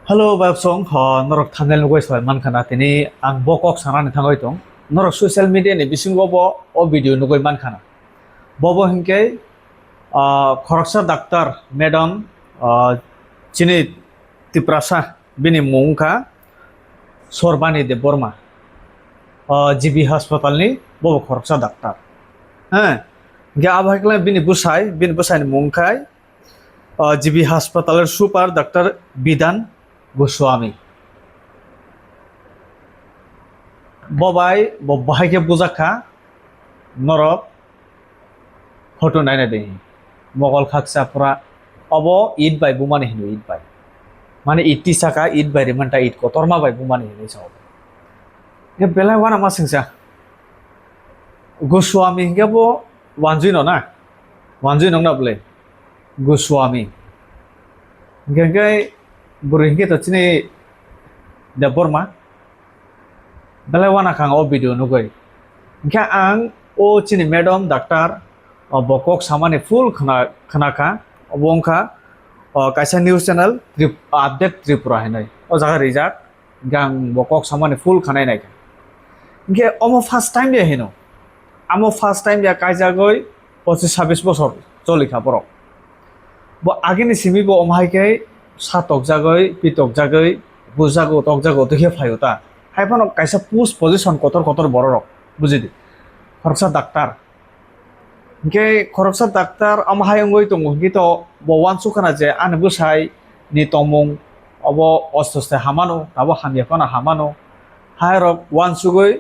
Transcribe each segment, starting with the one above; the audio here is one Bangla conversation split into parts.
Hello, Babsong, norok thumbnail nugo soy man khana tini ang bokok sana ni thangoi tong norok social media ni bisingo bo o video nugo man khana bobo hinke khoroksa doctor madam chini tiprasa bini mungka sorbani de borma GB হাসপাতাল ni bobo khoroksa doctor হ্যাঁ গে আবহাইকলা বিনি বুসাই ni mungkai জিবি হাসপাতালের সুপার ডাক্তার বিধান গোস্বামী ববাই ববাইকে বুঝাখা নরক ফটো নাইনা দেই মগল খাকসা পুরা অব ঈদ বাই বুমানি হিনু ঈদ বাই মানে ইতি সাকা ঈদ বাই রেমানটা ঈদ কতরমা বাই বুমানি হিনু সাও গে বেলা ওয়ানা মা সিংসা গোস্বামী গে বো ওয়ানজুই না ওয়ানজুই নং না বলে গোস্বামী গে buringi to chini de borma bela wana khang o video nugoi kya ang o chini madam doctor bokok samane full khana ka obongkha kaisa news channel update tripura hinai o jaga rijak gang bokok samane full khanai nai ke omo first time ya hino amo first time ya kaisa goi 25-26 বছর চলিখা borok bo agini simi bo omhai ke সাতক জাগৈ পিতক জাগৈ বুজাগো তক জাগো দেখে ফাইতা হাইফানো কাইসা পুস পজিশন কতর কতর বড় রক বুঝিদি খরকসা ডাক্তার গে খরকসা ডাক্তার আমহাই অঙ্গই তঙ্গ গিত বওয়ান সুখানা যে আন বুসাই নি তমং of অস্তস্তে হামানো Tabo হামিয়াফানা হামানো high rock one সুগৈ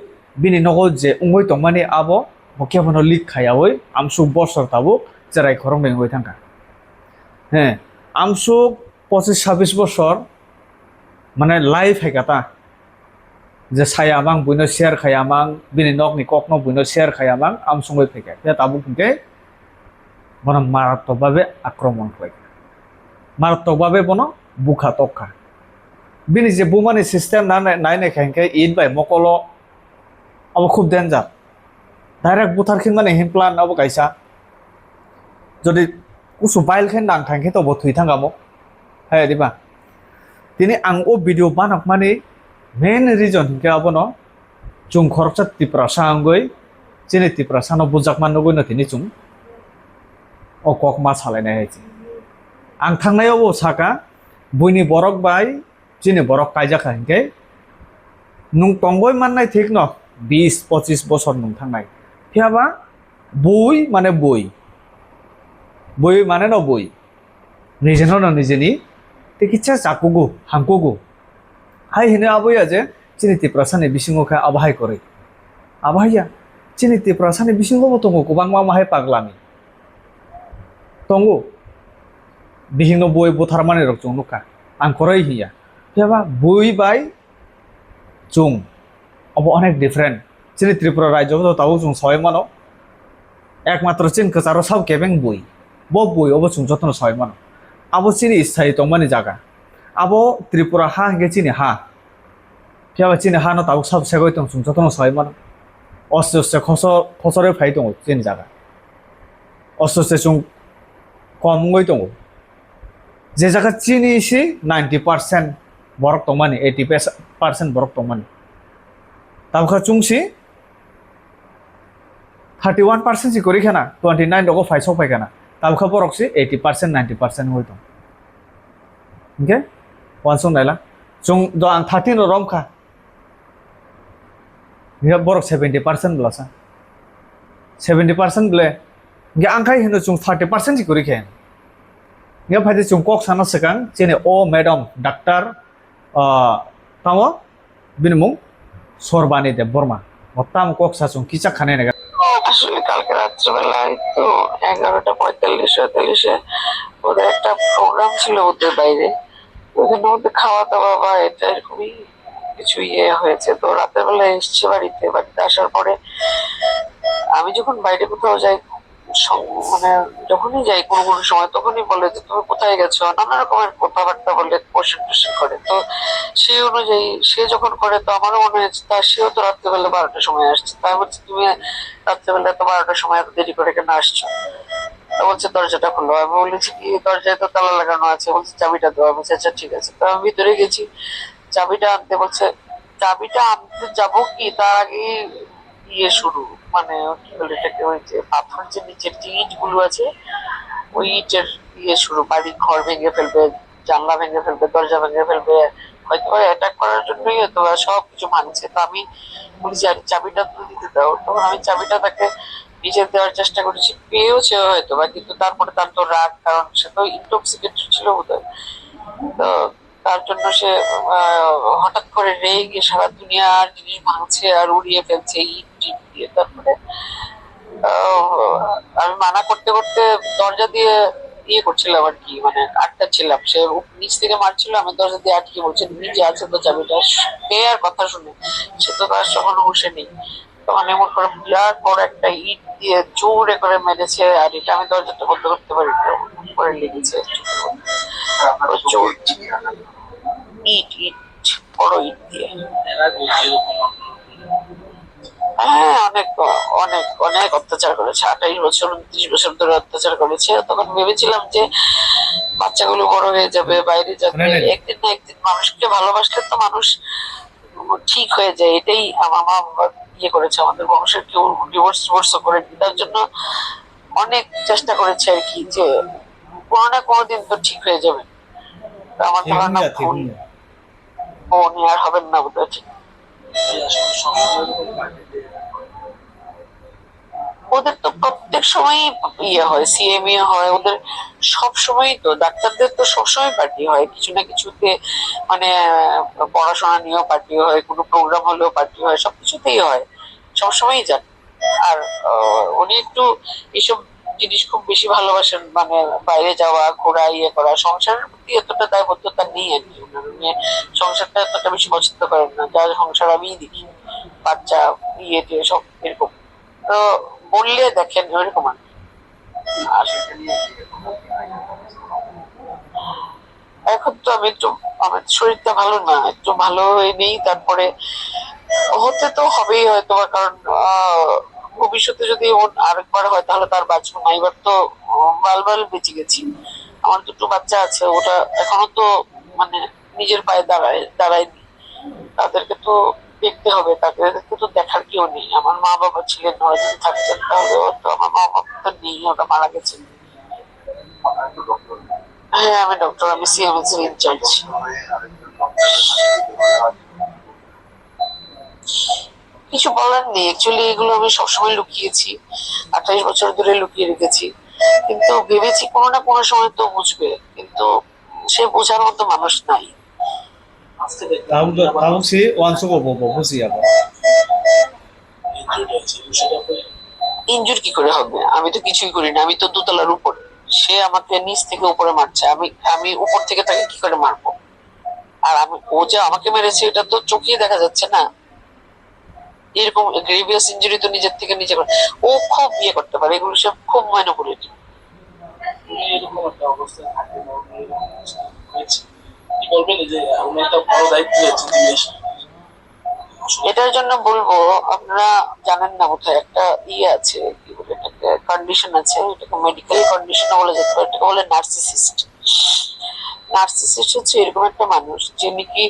বিনি নগদ যে অঙ্গই তংমানি আবো মকিয়াফানো লিক খায়াওই আমসুক বছর তাবো যেরাই খরং বেঙ্গই থাকা হ্যাঁ আমসুক 25-26 বছর মানে লাইফ হেকাতা যে সায়ামাং বুইনো শেয়ার খায়ামাং বিনি নক নি কক ন বুইনো শেয়ার খায়ামাং আমসুঙ্গই ফেকা তে তাবু ফুকে বন মারাত্মকভাবে আক্রমণ হয় মারাত্মকভাবে বন বুখা তক্কা বিনি যে বুমানি সিস্টেম না নাই নাই খাইকে ইট বাই মকল আব খুব ডেঞ্জার ডাইরেক্ট বুথার খিন মানে হিম প্লান আব কাইসা যদি কুসু বাইল খেন ডাং থাংকে তো বথুই থাঙ্গামো হ্যাঁ দিবা তিনি আং ও ভিডিও বানাক মানে মেন রিজন হিংকে আবনো চুং খরকসা তিপ্রাসা আঙ্গই চিনি তিপ্রাসা ন বুজাক মান নগই ন তিনি চুং ও কক মা সালাইনাय হয়েছে আং থাংনাयावबो সাকা বইনি বরক বাই চিনি বরক কাইজাখা হিংকে নুং টংগই মাননাय ঠিক ন 20-25 বছর নুং থাংনাय ফিয়াবা বই মানে বই বই মানে ন বই নিজেনো ন নিজেনি চিকিৎসা চাকুগু হাংকুগু হাই হিনে আবইয়া যে চিনি তিপ্রাসানি বিসিংখা আবাহাই করে আবাহাইয়া চিনি তিপ্রাসানি বিসিংখবো তঙ্গু গোबां मामाहाय পাগলামি তঙ্গু বিহিংনো বই বুথারমানি রক চুং নুকা আং করাই হিয়া ফেবা বই বাই চুং অব অনেক ডিফারেন্ট চিনি ত্রিপুরা রাজ্য তাও চুং ছয় মানো একমাত্র চিন কাচারো সাব কেবেং বই বই অব চুং যত্ন ছয় মানো আবো চিনি স্থায়ী তংমানি জায়গা আবো ত্রিপুরা হা হিংকে চিনি হা ফিয়াবা চিনি হা ন তাবুক সাব সেগই তং সুং যতন ছয় মান অস্তে অস্তে খসরে ফাই দङ চিনি জায়গা অস্তে অস্তে চুং কমগই দङ যে জায়গা চিনি সি 90% বরক তংমানি 80% বরক তংমানি তাবখা চুংসি 31% সি করি খানা 29 দগো ফাইসক ফাইখানা তাবখা বরকসি 80% 90% হই দङ ओके वानसुं नायला जों द आं 13 रो रमखा गे बरक 70% ब्लासा 70% ब्ले गे आंखाय हिनो जों 30% सि करि खेन गे फायदे जों कक साना सकां जेने ओ मैडम डॉक्टर तामो बिनमुं सरबानी देव बर्मा मत्ताम कक सा जों किचा खाने ना আসলে কালকে রাত্রিবেলায় তো 11:45-46 ওদের একটা প্রোগ্রাম ছিল ওদের বাইরে ওখানে ওদের খাওয়া দাওয়া বা এটা এরকমই কিছু হয়েছে তো রাতের বেলা এসছে বাড়িতে আসার পরে আমি যখন বাইরে কোথাও যাই মানে যখনই যাই কোনো সময় তখনই বলে যে তুমি কোথায় গেছো নানা রকমের কথাবার্তা বলে কোশ্চেন করে তো সেই অনুযায়ী সে যখন করে তো আমারও মনে হয়েছে তা সেও তো রাত্রেবেলা 12টার সময় আসছে তাই বলছে তুমি রাত্রেবেলা তো 12টার সময় এত দেরি করে কেন আসছো তো বলছে দরজাটা খুললো। আমি বলেছি কি দরজায় তো তালা লাগানো আছে, বলছে চাবিটা দেওয়া। আমি বলছি, আচ্ছা ঠিক আছে। তো আমি ভিতরে গেছি, চাবিটা আনতে বলছে। চাবিটা আনতে যাবো কি তার আগে ইয়ে শুরু, মানে কি বলে এটাকে, ওই যে পাথর যে নিচের যে ইট গুলো আছে, ওই ইটের ইয়ে শুরু, বাড়ির ঘর ভেঙে ফেলবে, জানলা ভেঙে ফেলবে, দরজা ভেঙে ফেলবে, হয়তো অ্যাটাক করার জন্যই হয়তো সবকিছু মানছে। তো আমি বলছি আর চাবিটা তো দিতে দাও। তখন আমি চাবিটা তাকে নিজে দেওয়ার চেষ্টা করেছি, পেয়েওছে হয়তো বা, কিন্তু তারপরে তার তো রাগ, কারণ সে তো ইনটক্সিকেটেড ছিল বোধহয়। তো তার জন্য সে হঠাৎ করে রেগে সারা দুনিয়ার জিনিস ভাঙছে আর উড়িয়ে ফেলছে ইট টিট দিয়ে। তারপরে আমি মানা করতে করতে দরজা দিয়ে ইয়ে করছিলাম আর কি, মানে আটকাচ্ছিলাম। সে নিচ থেকে মারছিল, আমি দরজা দিয়ে আটকে বলছি নিজে আছে তো চাবিটা। কে আর কথা শুনে, সে তো তার সখন বসে নেই। তখন এমন করে বিরাট বড় একটা ইট দিয়ে জোরে করে মেরেছে, আর এটা আমি দরজাটা বন্ধ করতে পারি না, করে লেগেছে প্রচুর। ইট ইট, বড় ইট দিয়ে। হ্যাঁ, অনেক অনেক অনেক অত্যাচার করেছে। 28 বছর 29 বছর ধরে অত্যাচার করেছে। তখন ভেবেছিলাম যে বাচ্চাগুলো বড় হয়ে যাবে, বাইরে যাবে, একদিন না একদিন মানুষকে ভালোবাসলে তো মানুষ ঠিক হয়ে যায়। এটাই আমার মা বাবা ইয়ে করেছে, আমাদের বংশের কেউ ডিভোর্স টিভোর্সও করেনি। তার জন্য অনেক চেষ্টা করেছে আর কি, যে কোনো না কোনোদিন তো ঠিক হয়ে যাবে। তো আমার ধারণা ভুল, ও নিয়ে আর হবেন না বোধহয় ঠিক। ওদের তো প্রত্যেক সময় ইয়ে হয়, সিএমএ হয় ওদের, সব সময়। তো ডাক্তারদের তো সবসময় পার্টি হয় কিছু না কিছুতে, মানে পড়াশোনা নিয়েও পার্টি হয়, কোনো প্রোগ্রাম হলেও পার্টি হয়, সবকিছুতেই হয়, সবসময়ই যান। আর উনি একটু এসব জিনিস খুব বেশি ভালোবাসেন, মানে বাইরে যাওয়া ঘোরা ইয়ে করা। সংসারের প্রতি এতটা দায়বদ্ধতা নেই আর কি ওনার, উনি সংসারটা এতটা বেশি পছন্দ করেন না। যার সংসার আমিই দেখি, বাচ্চা ইয়ে টিয়ে সব এরকম। তো বললে দেখেন ওইরকম আর কি। আর এখন তো আমি একটু, আমার শরীরটা ভালো না, একটু ভালো হয়ে নেই। তারপরে হতে তো হবেই হয়তো বা, কারণ ভবিষ্যতে যদি আরেকবার হয় তাহলে তার বাঁচবো না। এবার তো বাল বেঁচে গেছি, আমার দুটো বাচ্চা আছে, ওটা এখনো তো মানে নিজের পায়ে দাঁড়ায়নি। তাদেরকে তো দেখতে হবে, তাদেরকে তো দেখার কেউ নেই। আমার মা বাবা ছিলেন, ওরা যদি থাকতেন তাহলে, তো আমার মা বাবা তো নেই, ওরা মারা গেছেন। হ্যাঁ আমি ডক্টর, আমি সিএমএস এর ইনচার্জ। কিছু বলার নেই অ্যাকচুয়ালি, এগুলো আমি সবসময় লুকিয়েছি, 28 বছর ধরে লুকিয়ে রেখেছি। কিন্তু ভেবেছি কোনো না কোনো সময় তো বুঝবে, কিন্তু সে বোঝার মতো মানুষ নাই। তাও সে ওয়ানশো করবো বুঝি আবার। ইনজুর কি করে হবে? আমি তো কিছুই করি না, আমি তো দোতলার উপর। সে আমাকে নিচ থেকে উপরে মারছে, আমি আমি উপর থেকে তাকে কি করে মারবো? আর আমি, ও যে আমাকে মেরেছে এটা তো চোখেই দেখা যাচ্ছে না। এরকম গ্রেভিয়াস ইনজুরি তো নিজের থেকে নিজে করে। ও খুব ইয়ে করতে পারে এগুলো, সব খুব ম্যানিপুলেটিভ। এরকম একটা অবস্থায় থাকে না, কি বলবেন যে উনি একটা বড় দায়িত্ব নিয়েছে। এটার জন্য বলবো, আপনারা জানেন না বোধহয় একটা ইয়ে আছে, কি বলে এটাকে, কন্ডিশন আছে, এটাকে মেডিকেল কন্ডিশন বলে যেতে পারে, এটাকে বলে নার্সিসিস্ট। নার্সিসিস্ট হচ্ছে এরকম একটা মানুষ যে নাকি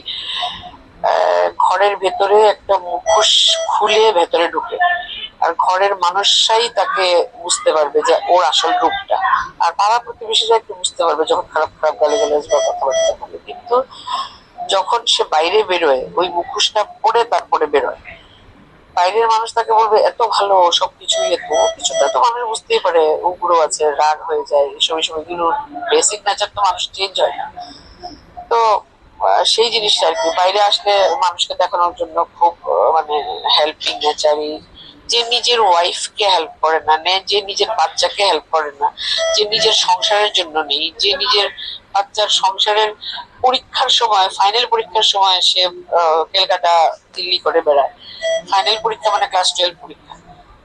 ঘরের ভেতরে একটা মুখোশ খুলে ভেতরে ঢুকে, আর ঘরের মানুষরাই তাকে বুঝতে পারবে যে ওর আসল রূপটা, আর পাড়া প্রতিবেশীরা একটু বুঝতে পারবে যখন খারাপ খারাপ গালিগালাজ বা কথাবার্তা বলে। কিন্তু যখন সে বাইরে বেরোয়, ওই মুখোশটা পরে তারপরে বেরোয়, বাইরের মানুষ তাকে বলবে এত ভালো সবকিছুই, এত কিছুটা তো মানুষ বুঝতেই পারে উগ্র আছে, রাগ হয়ে যায়, এসব এসব এগুলো বেসিক নেচার তো মানুষ চেঞ্জ হয় না। তো সেই জিনিসটা আর কি বাইরে আসলে মানুষকে দেখানোর জন্য খুব মানে হেল্পিং নেচারই, যে নিজের ওয়াইফকে হেল্প করে না, যে নিজের বাচ্চাকে হেল্প করে না, যে নিজের সংসারের জন্য নেই, যে নিজের বাচ্চার সংসারের পরীক্ষার সময়, ফাইনাল পরীক্ষার সময় সে কলকাতা দিল্লি করে বেড়ায়। ফাইনাল পরীক্ষা মানে ক্লাস 12 পরীক্ষা।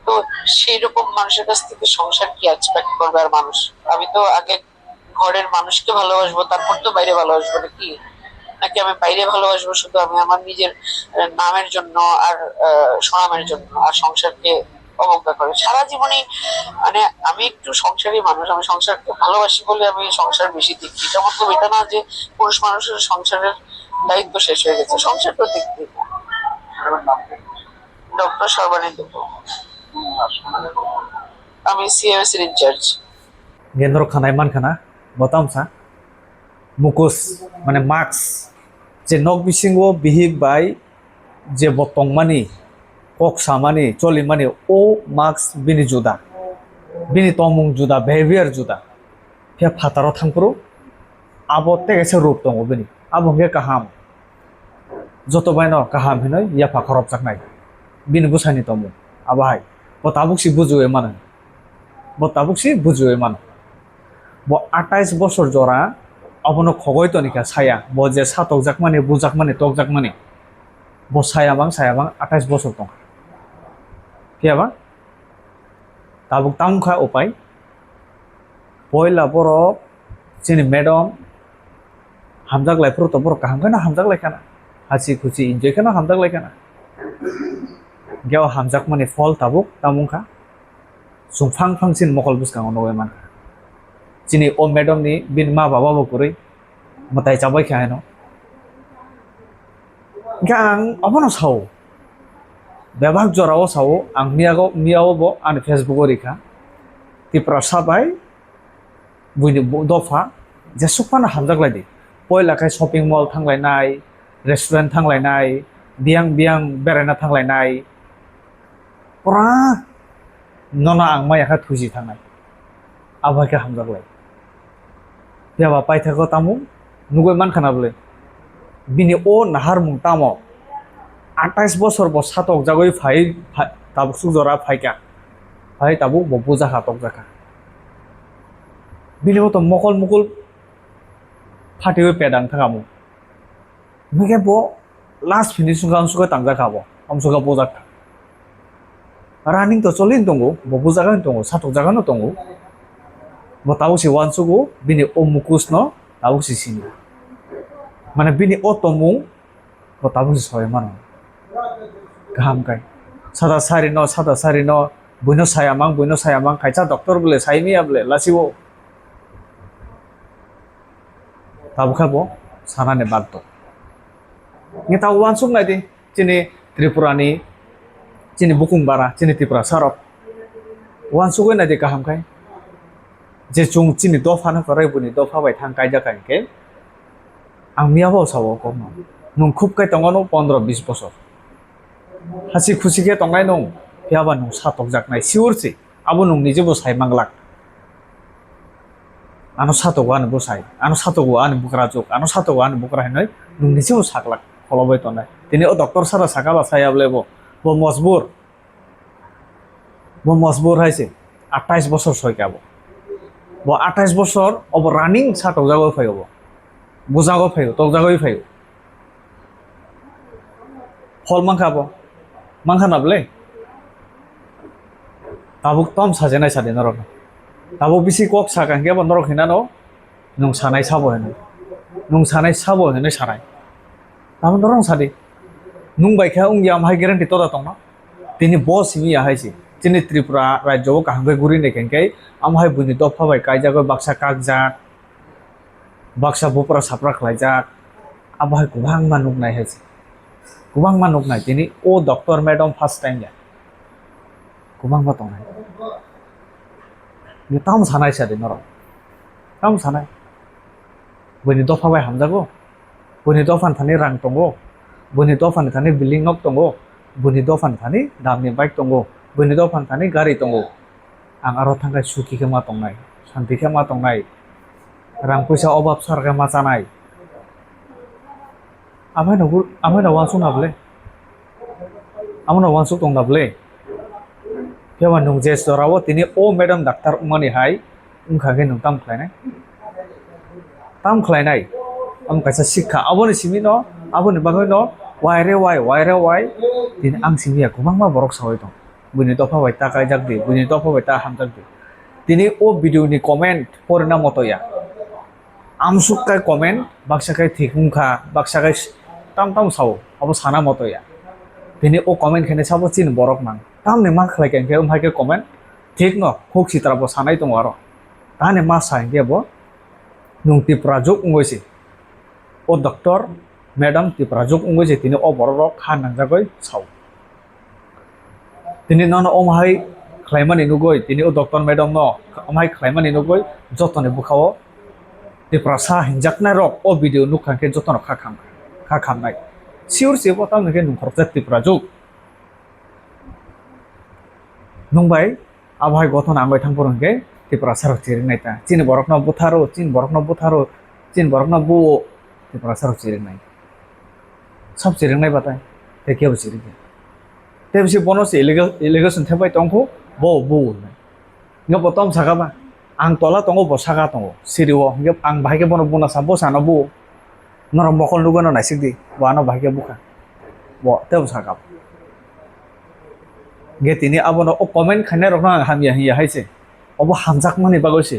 তো সেই রকম মানুষের কাছ থেকে সংসার কি এক্সপেক্ট করবে আর মানুষ? আমি তো আগে ঘরের মানুষকে ভালোবাসবো, তারপর তো বাইরে ভালোবাসবো নাকি? নাকি আমি বাইরে ভালোবাসবো শুধু আমি আমার নিজের নামের জন্য আর সুনামের জন্য, আর সংসারকে অবজ্ঞা করে সারা জীবনে। মানে আমি একটু সংসারী মানুষ, আমি সংসারকে ভালোবাসি বলে আমি সংসার বেশি দেখি। এটা মতলব এটা না যে পুরুষ মানুষের সংসারের দায়িত্ব শেষ হয়ে গেছে, সংসারটা দেখতে না। ডক্টর সর্বাণী দেবো, আমি সিএমএস এর in charge. gendro khanai man khana botam sa mukus মানে মাস্ক যে নখ বিসিঙ্গ বিহিক বাই যে বতং মানি কক সামানি চলি মানি ও মাস্ক বিনি জুদা বিনি তমুং জুদা বিহেভিয়ার জুদা ফিয়া ফাতারো থাংপ্রু আবো তেগেছে রূপ দङ বিনি আবো হে কাহাম যত বাইন কাহাম হিনয় ইয়াফা খরব জাকনাই বিনি বুসানি তমু আবাহাই বতাবুকসি বুজুয়ে মানে বতাবুকসি বুজুয়ে মানে 28 বছর জরা অবনো খগই তনিকা ছায়া ব যে সাতক জাক মানে বুজাক মানে তক জাক মানে ব ছায়া বাং 28 বছর দं কিয়াবা তাবুক তামখা উপায় পয়লা বড় চিনি ম্যাডাম হামজাক লাইফ্রো তো বড় কাহাম কেন হামজাক লাইখানা হাসি খুশি এনজয় কেন হামজাক লাইখানা গেও হামজাক মানে ফল তাবুক তামুখা সুফাং ফাংসিন মকল বুসকাং নয় মান চিনি ও ম্যাডাম নি বিন মা বাবা বকুরই মতাই চাবাই খায় ন গাং অবনো সাও বেবাক জরাও সাও আং মিয়াও ব আন ফেসবুক রেখা তিপ্রা সাবাই বুইনি দফা যে সুপানা হামজাক লাইদি পয়লাখাय শপিং মল थांलायनाय रेस्टुरेंट थांलायनाय बियां बियां बेरायना थांलायनाय पुरा नना आं मायाखा थुजि थांनाय आबाखै हामजाक लाय याबा पाइथाखौ तामु नुगै मान खानाबले बिनि ओ नाहार मुं तामो 28 বছর ব সাতক জাগই ফাই তাবু সুজরা ফাইকা ফাই তাবু ববু জাখা তক জাখা बिनि मत मकल मुकुल फाटिवे पेदां थागामु मिगे बो लास्ट फिनिशिंग गान सुगा तांजा खाबो हम सुगा बोजाक रानिंग तो चलिन दंगो बबु जागा दंगो सातक जागा न दंगो बताओ सि वान सुगो बिनि ओ मुकुस न ताबु सि सिनि माने बिनि ओ तमु बताबु सि सय मान गाहाम गाय सादा सारि न बुइनो सायामां खायचा डॉक्टर बले साइमिया बले लासिबो ताबुखाबो सानाने बागतो निता वान सुम नायदि चिनि त्रिपुरानि चिनि बुकुंबारा चिनि त्रिपुरा सारक वान सुगै नायदि गाहामखाय जे chung चिनि दफानो करे बुनि दफा बाय थां कायजा कायके आं मियाबो सावो कम नं खुब काय तंगानो 15-20 বছর हासि खुसि के तंगाय नं याबा नं सातक जाकनाय सिउरसि आबो नं निजेबो साय मांगलाक आनो सातक आनो बसाय आनो सातक आनो बुकरा जोक आनो सातक आनो बुकरा हनय नं निजेबो साकलाक खलबाय तनाय दिनै ओ डॉक्टर सारा साकाबा सायाबले बो मजबुर हायसे 28 বছর सयकाबो बो 28 বছর अब रानिंग सातक जागो फायबो बुजागो फायो तक जागो फायो फल मांखाबो मांखानाबले ताबुक तम साजेनाय सादे नरक ताबुक बिसि कक साकांगे बो नरक हिनानो नं सानाय साबो हेनो सानाय ताबो नरक सादे नुं बायखा उंगिया माय ग्यारान्टि तदा तंना तिनि बस मिया हायसि चिनि त्रिपुरा राज्य काहांगे गुरि नेखेंके आमहाय बुनि दफा बाय कायजागो बाक्सा कागजा बाक्सा बुपरा साप्रा खलायजा आबहाय गोबां मानुक नाय हायसि गोबां मानुक नाय तिनि ओ डॉक्टर मैडम फर्स्ट टाइम या गोबां बातंग नि ताम सानाय सादे नरक ताम सानाय बुनि दफा बाय हामजागो बुनि दफान थानि रां दंगो बुनि दफान थानि बिल्डिं नक दंगो बुनि दफान थानि दामनि बाइक दंगो बुनि दफान थानि गारि दंगो आं आरो थांगाय सुखि खेमा दंनाय शान्ति खेमा दंनाय रां पैसा अभाब सारगा मा जानाय आमाय वासुक नाबले आमनो वासुक दं नाबले केवा नं जे सरावो तिनि ओ मैडम डाक्टर उमानि हाय उनखागे नं ताम खलायनाय आं कायसा शिक्षा आबोनि सिमि न आबोनि बागै न वाय तिनि आं सिमिया गोबां मा बरक सावै दं बुनि दफा बाय ताकाय जागदि बुनि दफा बाय ता हामजागदि तिनि ओ भिडिअनि कमेन्ट फरना मतया आमसुकाय कमेन्ट बाक्साकाय थिकुंखा बाक्साकाय ताम साव अब साना मतया तिनि ओ कमेन्ट खेने साबो चिन बरक मान tamne ma khlai ke umhai ke comment ঠিক ন হোক সিতারাবো সানাই দङ আरो তানে मा साइके बो नुं तिप्राजुक उंगोइसि ओ डॉक्टर मैडम तिप्राजुक उंगोइसि तिनि ओ बररो खा नांजागै साव तिनि नन ओमहाय ख्लाइमानि नुगै तिनि ओ डॉक्टर मैडम न ओमहाय ख्लाइमानि नुगै जतने बुखाओ तिप्रासा हिंजाकनाय रक ओ भिडिअ नुखांके जतन खा खामनाय सिउर सिबो तामने नुखरजा तिप्राजुक नुंबाय आबहाय गथन आंबाय थांबरंगे तिप्रासार चिरिनाय ता चिन बरकना बुथारो चिन बरकना बु तिप्रासार चिरिनाय सब चिरिनाय बाताय ते केव चिरिगे ते बिसि बनस इलिगेशन थेबाय तंखौ बो नगे बतम सागाबा आं तला तंगो बसागा तंगो सिरिओ नगे आं भाइके बन बुना साबो सानो बु नरम बखल लुगनो नाइसिगदि वानो भाइके बुखा ब तेव सागाब गे तिनि आबनो ओ कमेन्ट खाने रखना हामिया हिया हाइसे अब हामजाक माने बागोसे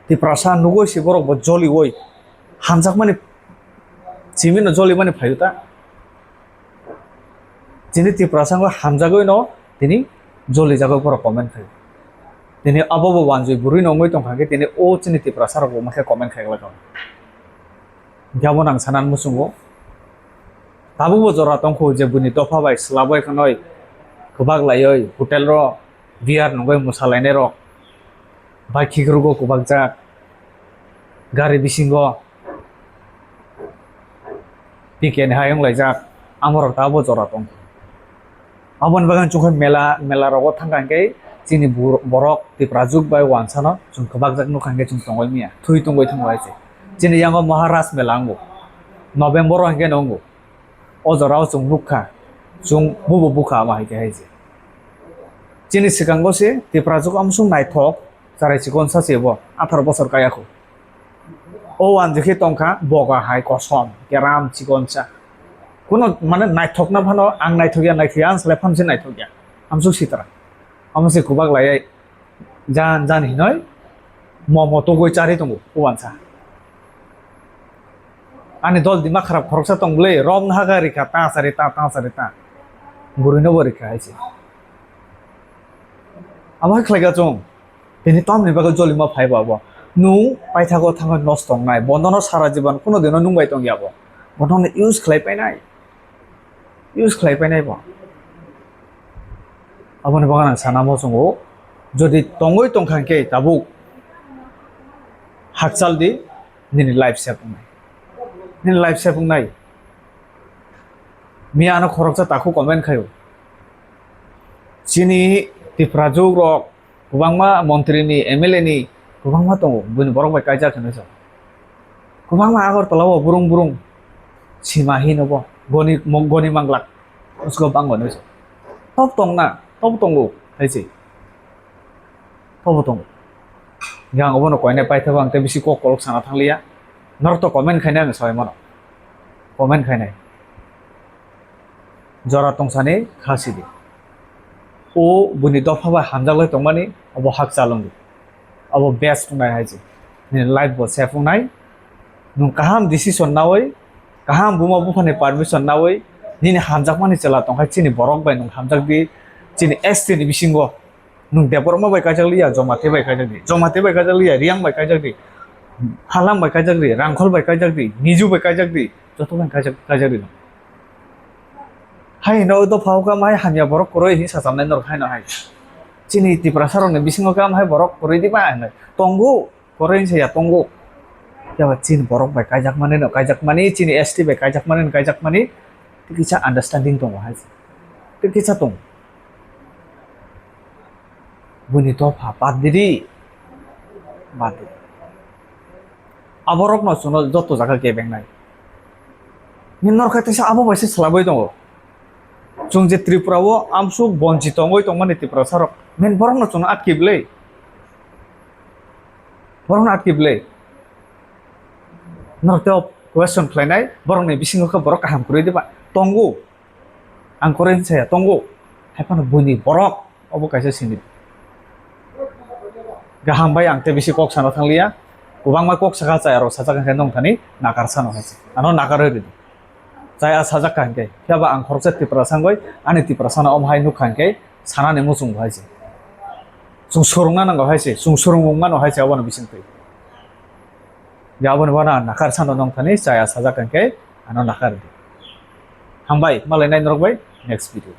तिप्रासा नुगोसे बरक ब जलि ओइ हामजाक माने चिमिनो जलि माने फायुता जिनि तिप्रासा को हामजागै न तिनि जलि जागो बरक कमेन्ट खाय तिनि आबो वानजय बुरि नङै तंखागे तिनि ओ चिनि तिप्रासा रक माखे कमेन्ट खायगला गाव जाबो नां सानान मुसुंगो ताबो जरा तंखौ जे बुनि दफा bye स्लाबाय खनय kubak layoi hotel ro biar nongoi musalaine ro bike khigrugo kubak jak gari bisingo piken hayong laijak amor tabo jora tong abon bagan chungkha mela rogo thangkangke chini borok tiprajuk bai wansano chung kubak jak nukhangke chung tongoi mia thui tongoi thangwai che chini yango maharashtra melango november ro hangke nongo o jorao chung nukha chung bubu bukha ma haike haise chini sikango se tiprajuk amsung naithok jarai chikon sa sebo 18 বছর kayako o wan jekhi tongkha boga hai kosom keram chikon cha kono mane naithok na phano ang naithokya naithia ansle phamse naithokya amsung sitara amse kubak lai jan hinoi momo to goi chari tongo o wansa ani dol dima kharap khoroksa tongle rom naga rika ta sarita burino borika haise আমার খেলাগা চং তিনি তামনি বাগা জলিমা ফাইবাবো নুং পাইথাগো থাঙ্গা নষ্ট নাই বন্ধন সারা জীবন কোনো দিন নুংবাই তং যাবো বন্ধন ইউজ খাইপাই নাই বো আবনে বাগান সানামো চংগো যদি তঙ্গই তংখাংকে তাবু হাকচাল দি নিনি লাইফ সেভ নাই মিয়ানো খরকজা তাকু কমেন্ট খায়ো চিনি तिप्राजुक रक गोबांमा मन्त्रिनि एमएलए नि गोबांमा दङ बुनि बरक बाय कायजा खनोस गोबांमा आगरतलाव बुरुं सिमाहि नब गनि मांगलाक उसको बांगनोस तब तंगो हाइसे तब तंग गां अबनो कयने पाइथाबा आंते बिसि को कलक साना थांलिया नरत कमेन्ट खायना आं सय मन कमेन्ट खायनाय जरा तंसानि खासिदि ओ बुनि दफाबा हामजागलै तंमानि अब हाक चालंगि अब बेस्ट फुंनाय हाइजे नि लाइफ बो सेफुंनाय नुं काहाम डिसिसन नावै काहाम बुमा बुफानि परमिशन नावै निनि हामजागमानि चला तंखाय चिनि बरक बाय नुं हामजाग दि चिनि एसटि नि बिसिंगो नुं देबरमा बाय काजागलिया जमाते बाय काजागलिया रियां बाय काजागदि हालाम बाय काजागदि रांखल बाय काजागदि निजु बाय काजागदि जतो बाय काजागदि हाय नो दो फावका माय हामिया बरक करय हि सासामनाय नर हाय न हाय चिनि तिप्रासारने बिसिंगो काम हाय बरक करय दिबा हाय तंगु करय सेया तंगु याबा चिन बरक बाय कायजाक माने चिनि एसटी बाय कायजाक माने तिकिसा अंडरस्टैंडिंग दङ हाय तिकिसा दङ बुनि तो फा पादिरि बादि आबरक न सुनो जतो जागा केबेंनाय निनर खायतेसा आबो बायसे स्लाबै दङ chung je tripura wo amsuk bonji tongoi tongmani tiprasarok men borong no chung atkible norte question khlainai borong ni bisingo kha borok kaham kuroi diba tongu ang koren saya tongu haipano buni borok obo kaisa sini gaham bai angte bisi kok sano thanglia kubang ma kok saka chai aro sacha kan nong thani nakar sano haise ano nakar hoi Saya saja kangke, siapa angkor set tipra sanggoi, ane tipra sana om hai nu kangke, sana nemu sung hai sih. Sung surungan nang hai sih, sung surungan hai sih awan bising tuh. Jawaban wana nakar sana nong thani, saya saja kangke, ano nakar di. Hambai, malai nai norok bai, next video.